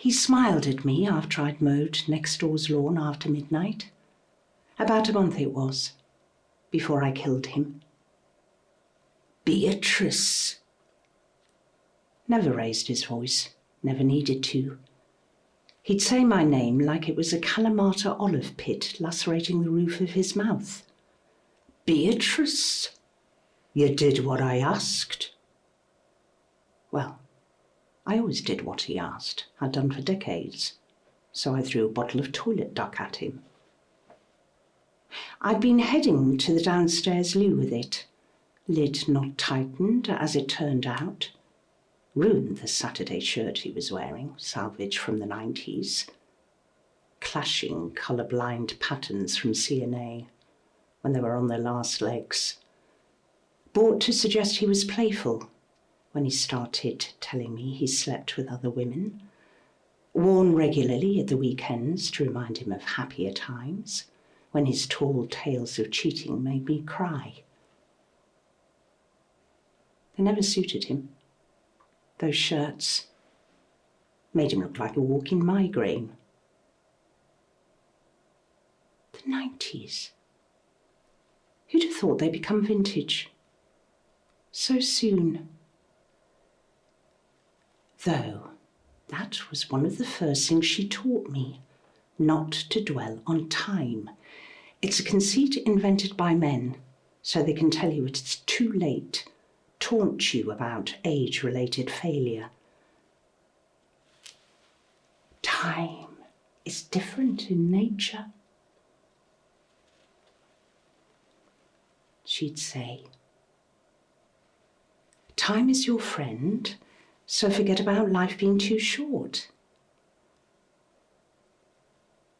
He smiled at me after I'd mowed next door's lawn after midnight. About a month it was, before I killed him. Beatrice. Never raised his voice, never needed to. He'd say my name like it was a Kalamata olive pit lacerating the roof of his mouth. Beatrice, you did what I asked. Well, I always did what he asked, had done for decades, so I threw a bottle of toilet duck at him. I'd been heading to the downstairs loo with it, lid not tightened as it turned out. Ruined the Saturday shirt he was wearing, salvage from the 90s. Clashing colour-blind patterns from C&A when they were on their last legs. Bought to suggest he was playful when he started telling me he slept with other women. Worn regularly at the weekends to remind him of happier times when his tall tales of cheating made me cry. They never suited him. Those shirts made him look like a walking migraine. The 90s. Who'd have thought they'd become vintage so soon? Though, that was one of the first things she taught me, not to dwell on time. It's a conceit invented by men, so they can tell you it's too late, taunt you about age-related failure. Time is different in nature, she'd say. Time is your friend, so forget about life being too short.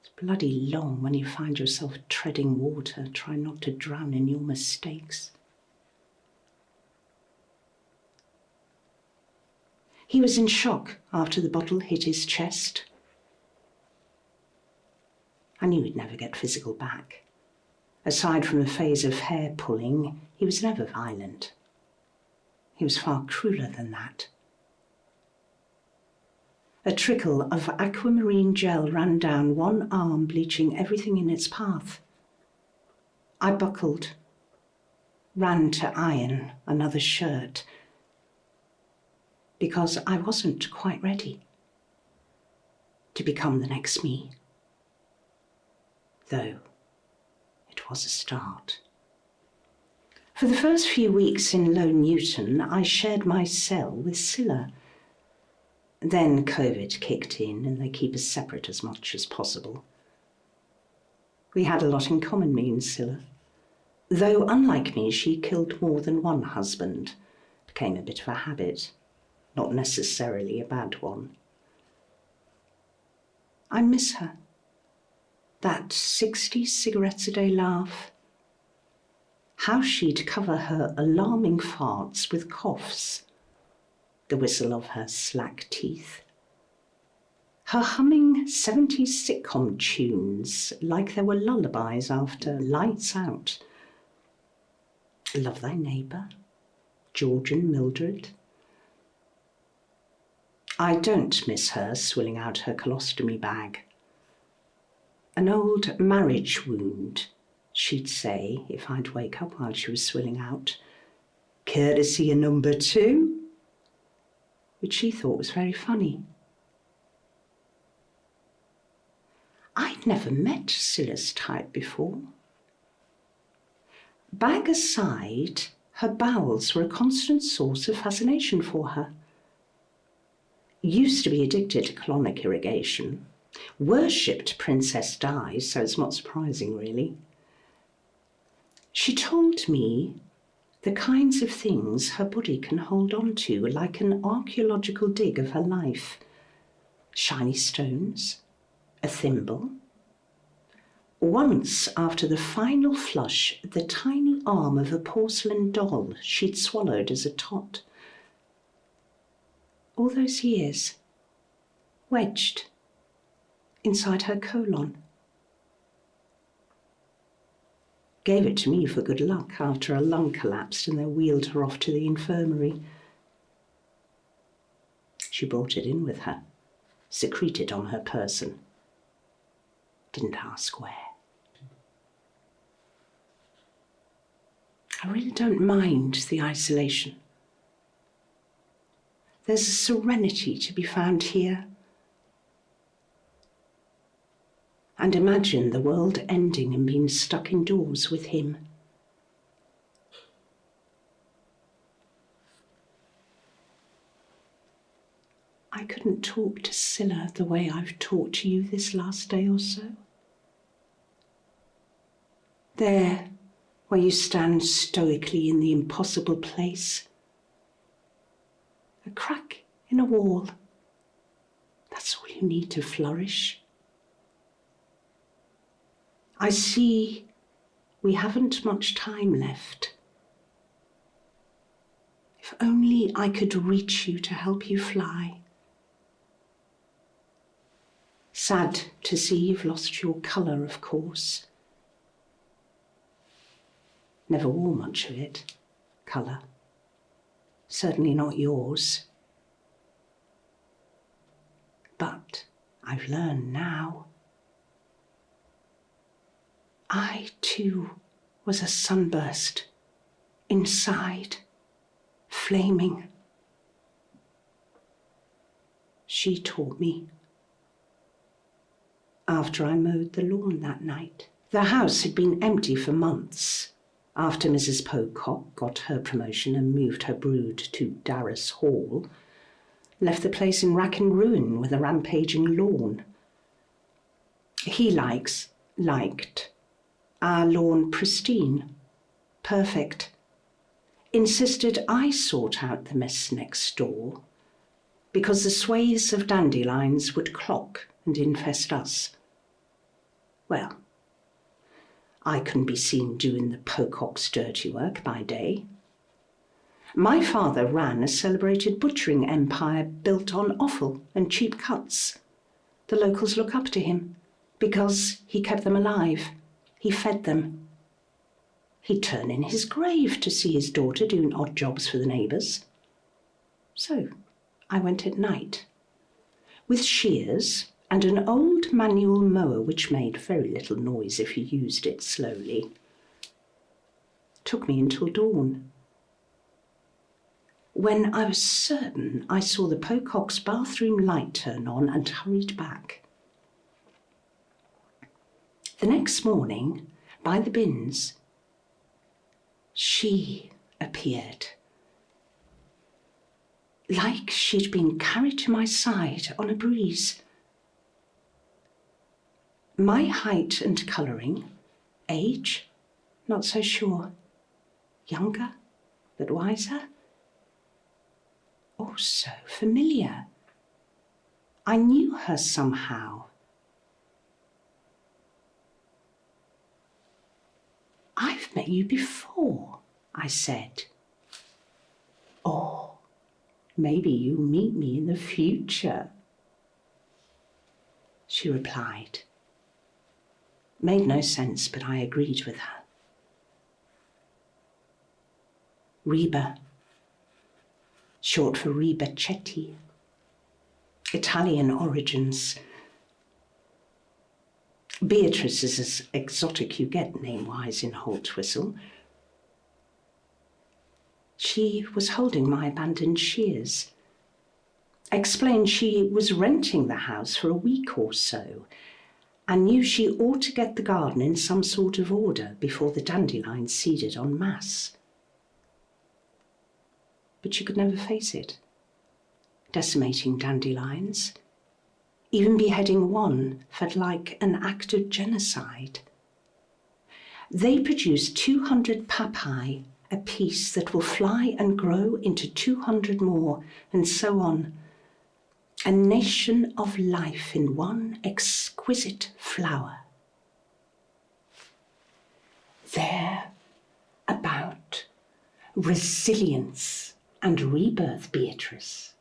It's bloody long when you find yourself treading water. Try not to drown in your mistakes. He was in shock after the bottle hit his chest. I knew he'd never get physical back. Aside from a phase of hair pulling, he was never violent. He was far crueler than that. A trickle of aquamarine gel ran down one arm, bleaching everything in its path. I buckled, ran to iron another shirt, because I wasn't quite ready to become the next me. Though it was a start. For the first few weeks in Low Newton, I shared my cell with Scylla. Then Covid kicked in and they keep us separate as much as possible. We had a lot in common, me and Scylla. Though, unlike me, she killed more than one husband. Became a bit of a habit, not necessarily a bad one. I miss her. That 60 cigarettes a day laugh. How she'd cover her alarming farts with coughs. The whistle of her slack teeth. Her humming 70s sitcom tunes like there were lullabies after lights out. Love Thy Neighbour, George and Mildred. I don't miss her swilling out her colostomy bag. An old marriage wound, she'd say if I'd wake up while she was swilling out. Care to see a number 2? Which she thought was very funny. I'd never met Scylla's type before. Bag aside, her bowels were a constant source of fascination for her. Used to be addicted to colonic irrigation. Worshipped Princess Di, so it's not surprising really. She told me the kinds of things her body can hold on to, like an archaeological dig of her life. Shiny stones, a thimble. Once, after the final flush, the tiny arm of a porcelain doll she'd swallowed as a tot. All those years, wedged inside her colon. Gave it to me for good luck after a lung collapsed and they wheeled her off to the infirmary. She brought it in with her. secreted on her person. Didn't ask where. I really don't mind the isolation. There's a serenity to be found here. And imagine the world ending and being stuck indoors with him. I couldn't talk to Scylla the way I've talked to you this last day or so. There, where you stand stoically in the impossible place. A crack in a wall. That's all you need to flourish. I see we haven't much time left. If only I could reach you to help you fly. Sad to see you've lost your colour, of course. Never wore much of it, colour. Certainly not yours. But I've learned now. I, too, was a sunburst, inside, flaming. She taught me. After I mowed the lawn that night. The house had been empty for months. After Mrs. Pocock got her promotion and moved her brood to Darras Hall, left the place in rack and ruin with a rampaging lawn. He liked our lawn pristine, perfect. Insisted I sort out the mess next door, because the swathes of dandelions would clock and infest us. Well, I couldn't be seen doing the Pocock's dirty work by day. My father ran a celebrated butchering empire built on offal and cheap cuts. The locals look up to him because he kept them alive. He fed them. He'd turn in his grave to see his daughter doing odd jobs for the neighbours. So I went at night, with shears and an old manual mower which made very little noise if you used it slowly. Took me until dawn, when I was certain I saw the Pocock's bathroom light turn on and hurried back. The next morning, by the bins, she appeared, like she'd been carried to my side on a breeze. My height and colouring, age, not so sure. Younger, but wiser. Oh, so familiar. I knew her somehow. I've met you before, I said. Oh, maybe you'll meet me in the future, she replied. Made no sense, but I agreed with her. Reba, short for Reba Chetty, Italian origins. Beatrice is as exotic you get name-wise in Holtwhistle. She was holding my abandoned shears. Explained she was renting the house for a week or so and knew she ought to get the garden in some sort of order before the dandelions seeded en masse. But she could never face it. Decimating dandelions, even beheading one, felt like an act of genocide. They produce 200 papae a piece that will fly and grow into 200 more, and so on. A nation of life in one exquisite flower. They're about resilience and rebirth, Beatrice.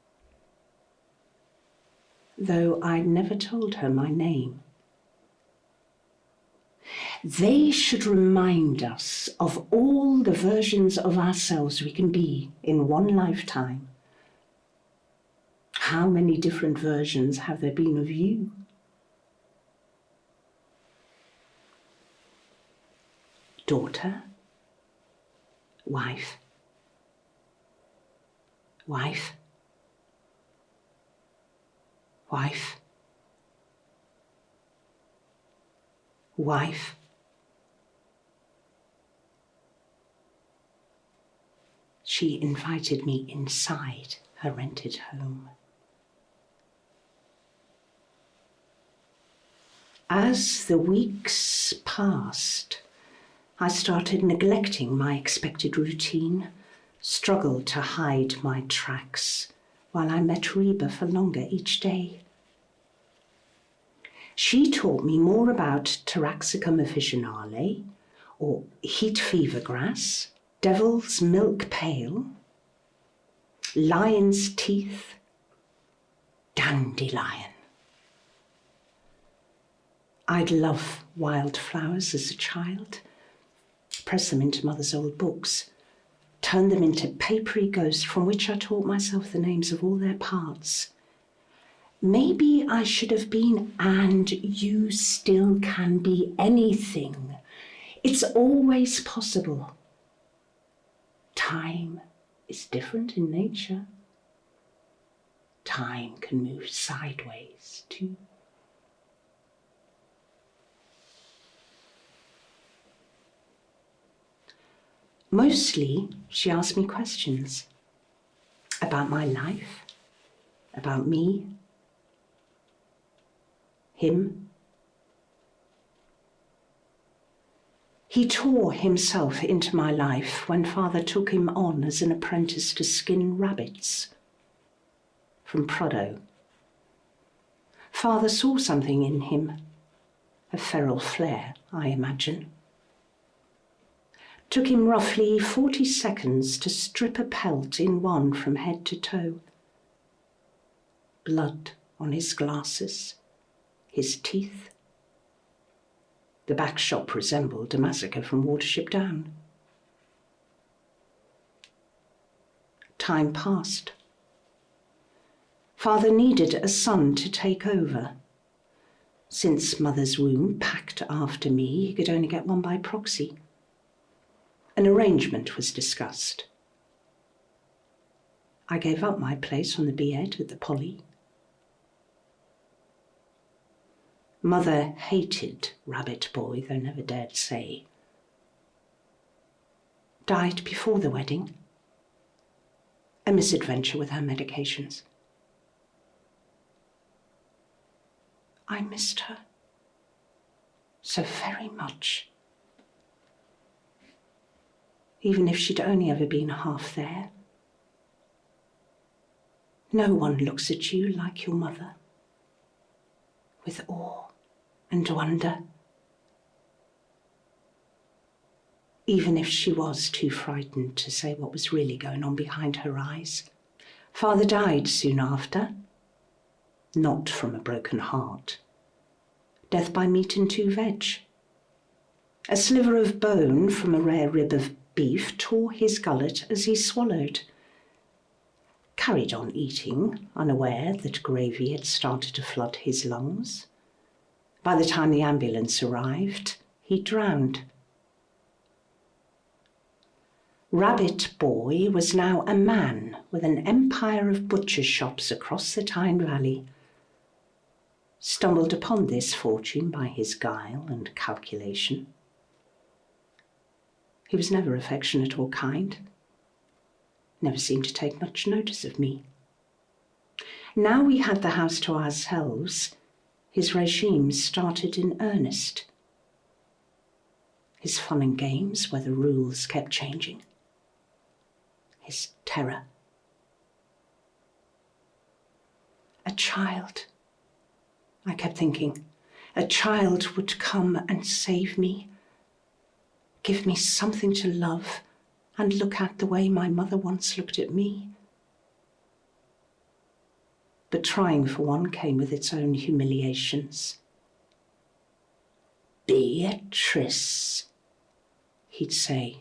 Though I'd never told her my name. They should remind us of all the versions of ourselves we can be in one lifetime. How many different versions have there been of you? Daughter, wife, wife, wife, wife. She invited me inside her rented home. As the weeks passed, I started neglecting my expected routine, struggled to hide my tracks while I met Reba for longer each day. She taught me more about Taraxacum officinale, or heat fever grass, devil's milk pale, lion's teeth, dandelion. I'd love wildflowers as a child, press them into Mother's old books, turn them into papery ghosts from which I taught myself the names of all their parts. Maybe I should have been, and you still can be anything. It's always possible. Time is different in nature. Time can move sideways too. Mostly, she asked me questions about my life, about me, him. He tore himself into my life when Father took him on as an apprentice to skin rabbits from Prado. Father saw something in him, a feral flair, I imagine. Took him roughly 40 seconds to strip a pelt in one from head to toe. Blood on his glasses, his teeth. The back shop resembled a massacre from Watership Down. Time passed. Father needed a son to take over. Since Mother's womb packed after me, he could only get one by proxy. An arrangement was discussed. I gave up my place on the B.Ed at the Poly. Mother hated Rabbit Boy, though never dared say. Died before the wedding. A misadventure with her medications. I missed her so very much. Even if she'd only ever been half there. No one looks at you like your mother, with awe and wonder. Even if she was too frightened to say what was really going on behind her eyes. Father died soon after, not from a broken heart. Death by meat and 2 veg. A sliver of bone from a rare rib of beef tore his gullet as he swallowed. Carried on eating, unaware that gravy had started to flood his lungs. By the time the ambulance arrived, he drowned. Rabbit Boy was now a man with an empire of butcher shops across the Tyne Valley. Stumbled upon this fortune by his guile and calculation. He was never affectionate or kind. Never seemed to take much notice of me. Now we had the house to ourselves, his regime started in earnest. His fun and games where the rules kept changing. His terror. A child, I kept thinking, a child would come and save me. Give me something to love and look at the way my mother once looked at me. But trying for one came with its own humiliations. Beatrice, he'd say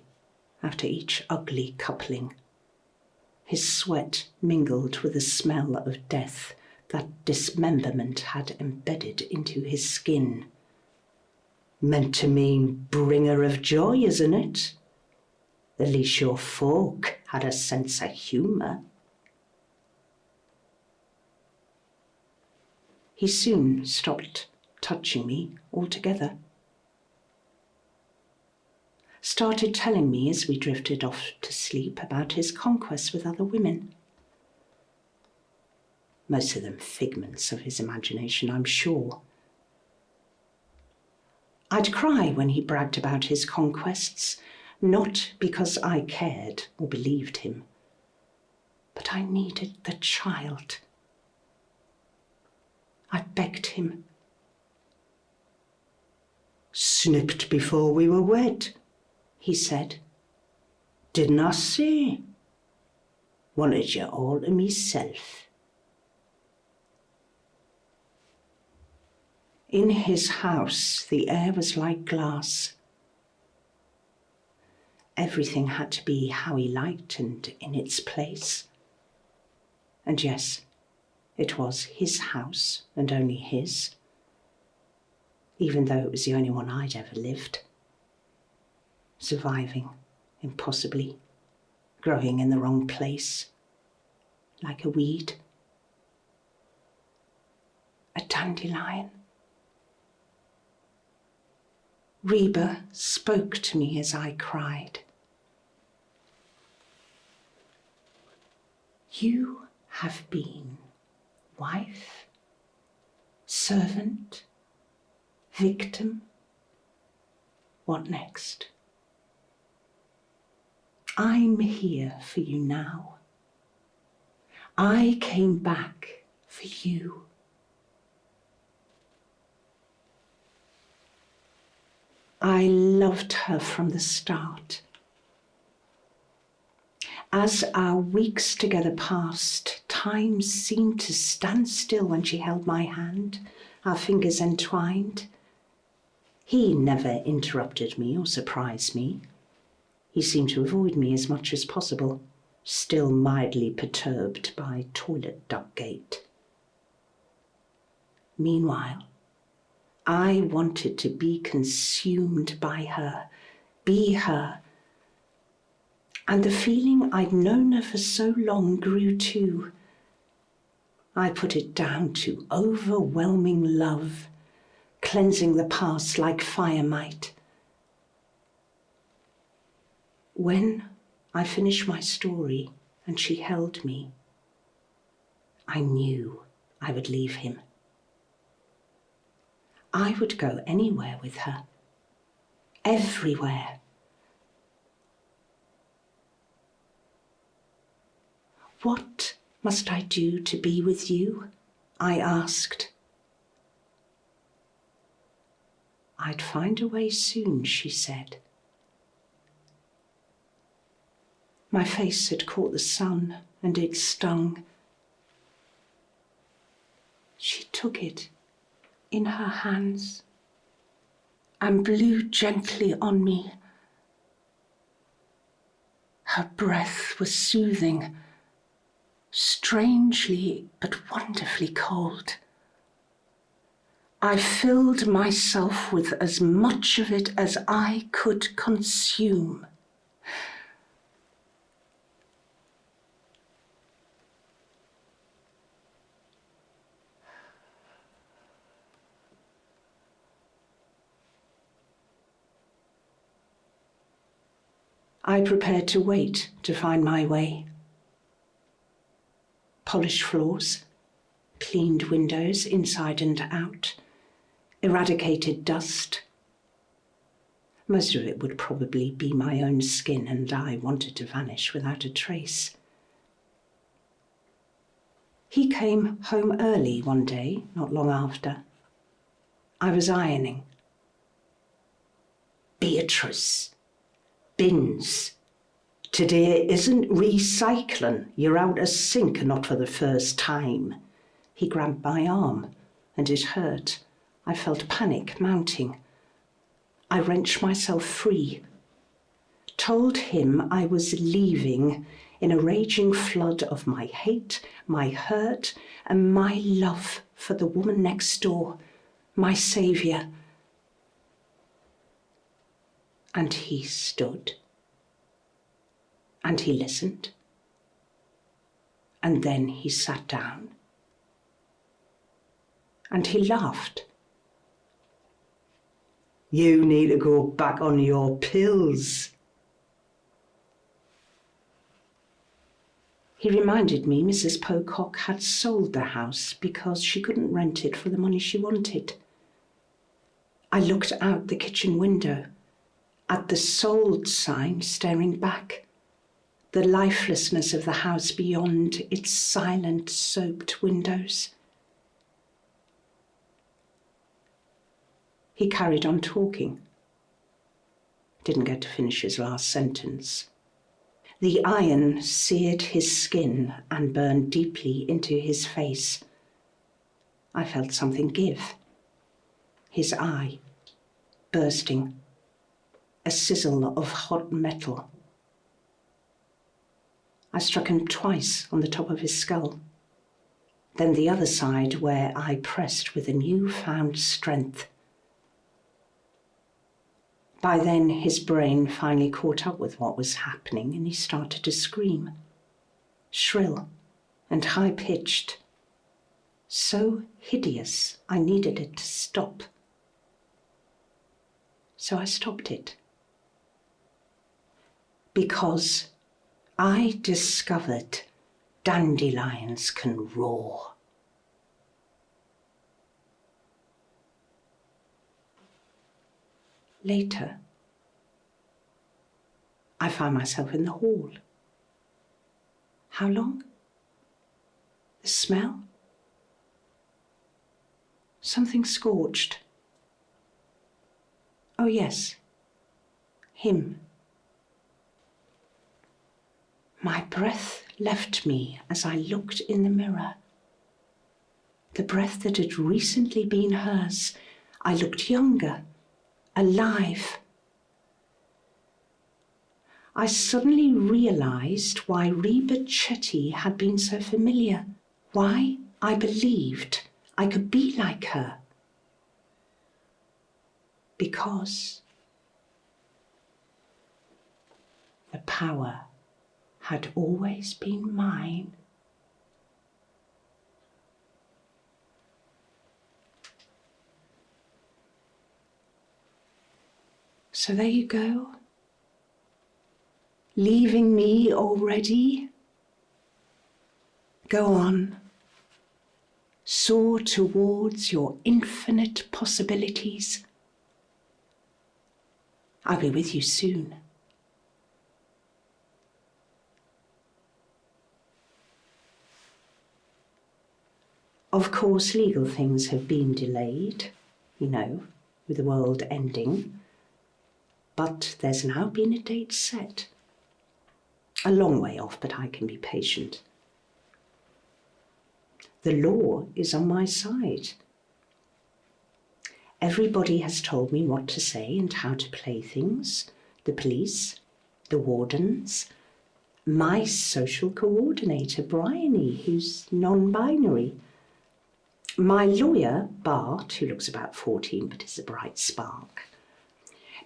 after each ugly coupling. His sweat mingled with the smell of death that dismemberment had embedded into his skin. Meant to mean bringer of joy, isn't it? At least your folk had a sense of humour. He soon stopped touching me altogether. Started telling me as we drifted off to sleep about his conquests with other women. Most of them figments of his imagination, I'm sure. I'd cry when he bragged about his conquests, not because I cared or believed him, but I needed the child. I begged him. Snipped before we were wed, he said. Didn't I say? Wanted you all to myself. In his house, the air was like glass. Everything had to be how he liked and in its place. And yes, it was his house and only his, even though it was the only one I'd ever lived. Surviving, impossibly, growing in the wrong place, like a weed. A dandelion. Reba spoke to me as I cried. You have been wife, servant, victim. What next? I'm here for you now. I came back for you. I loved her from the start. As our weeks together passed, time seemed to stand still when she held my hand, our fingers entwined. He never interrupted me or surprised me. He seemed to avoid me as much as possible, still mildly perturbed by toilet duck gait. Meanwhile, I wanted to be consumed by her, be her. And the feeling I'd known her for so long grew too. I put it down to overwhelming love, cleansing the past like fire might. When I finished my story and she held me, I knew I would leave him. I would go anywhere with her, everywhere. What must I do to be with you? I asked. I'd find a way soon, she said. My face had caught the sun and it stung. She took it in her hands and blew gently on me. Her breath was soothing, strangely but wonderfully cold. I filled myself with as much of it as I could consume. I prepared to wait to find my way. Polished floors, cleaned windows inside and out, eradicated dust. Most of it would probably be my own skin, and I wanted to vanish without a trace. He came home early one day, not long after. I was ironing. Beatrice. Bins. Today isn't recycling. You're out of sync, not for the first time. He grabbed my arm, and it hurt. I felt panic mounting. I wrenched myself free. Told him I was leaving in a raging flood of my hate, my hurt, and my love for the woman next door, my saviour. And he stood, and he listened, and then he sat down, and he laughed. "You need to go back on your pills." He reminded me Mrs. Pocock had sold the house because she couldn't rent it for the money she wanted. I looked out the kitchen window, at the sold sign staring back, the lifelessness of the house beyond its silent, soaped windows. He carried on talking. Didn't get to finish his last sentence. The iron seared his skin and burned deeply into his face. I felt something give. His eye, bursting, a sizzle of hot metal. I struck him twice on the top of his skull, then the other side where I pressed with a new-found strength. By then his brain finally caught up with what was happening and he started to scream, shrill and high-pitched, so hideous I needed it to stop. So I stopped it. Because I discovered dandelions can roar. Later, I found myself in the hall. How long? The smell? Something scorched. Oh yes, him. My breath left me as I looked in the mirror. The breath that had recently been hers. I looked younger, alive. I suddenly realized why Reba had been so familiar, why I believed I could be like her. Because the power had always been mine. So there you go. Leaving me already? Go on. Soar towards your infinite possibilities. I'll be with you soon. Of course, legal things have been delayed, with the world ending. But there's now been a date set. A long way off, but I can be patient. The law is on my side. Everybody has told me what to say and how to play things. The police, the wardens, my social coordinator, Bryony, who's non-binary. My lawyer, Bart, who looks about 14 but is a bright spark.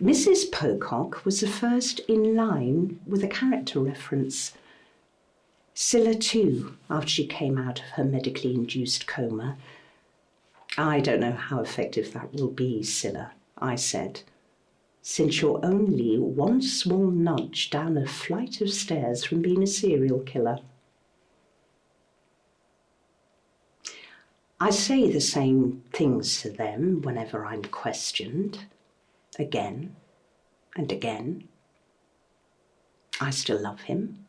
Mrs. Pocock was the first in line with a character reference. Scylla too, after she came out of her medically induced coma. I don't know how effective that will be, Scylla, I said, since you're only one small nudge down a flight of stairs from being a serial killer. I say the same things to them whenever I'm questioned, again and again. I still love him.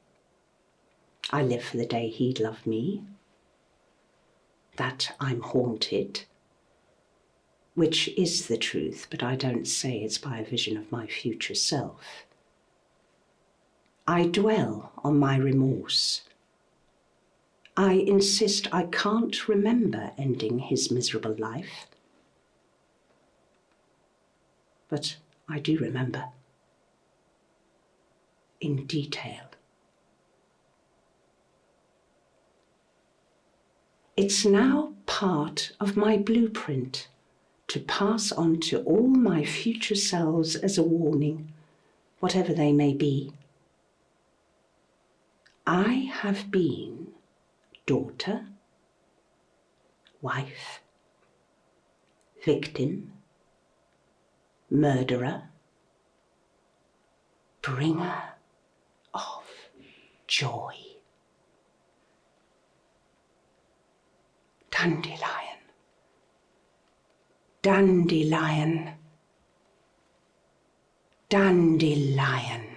I live for the day he'd love me. That I'm haunted, which is the truth, but I don't say it's by a vision of my future self. I dwell on my remorse. I insist I can't remember ending his miserable life. But I do remember. In detail. It's now part of my blueprint to pass on to all my future selves as a warning, whatever they may be. I have been daughter, wife, victim, murderer, bringer of joy. Dandelion, dandelion, dandelion.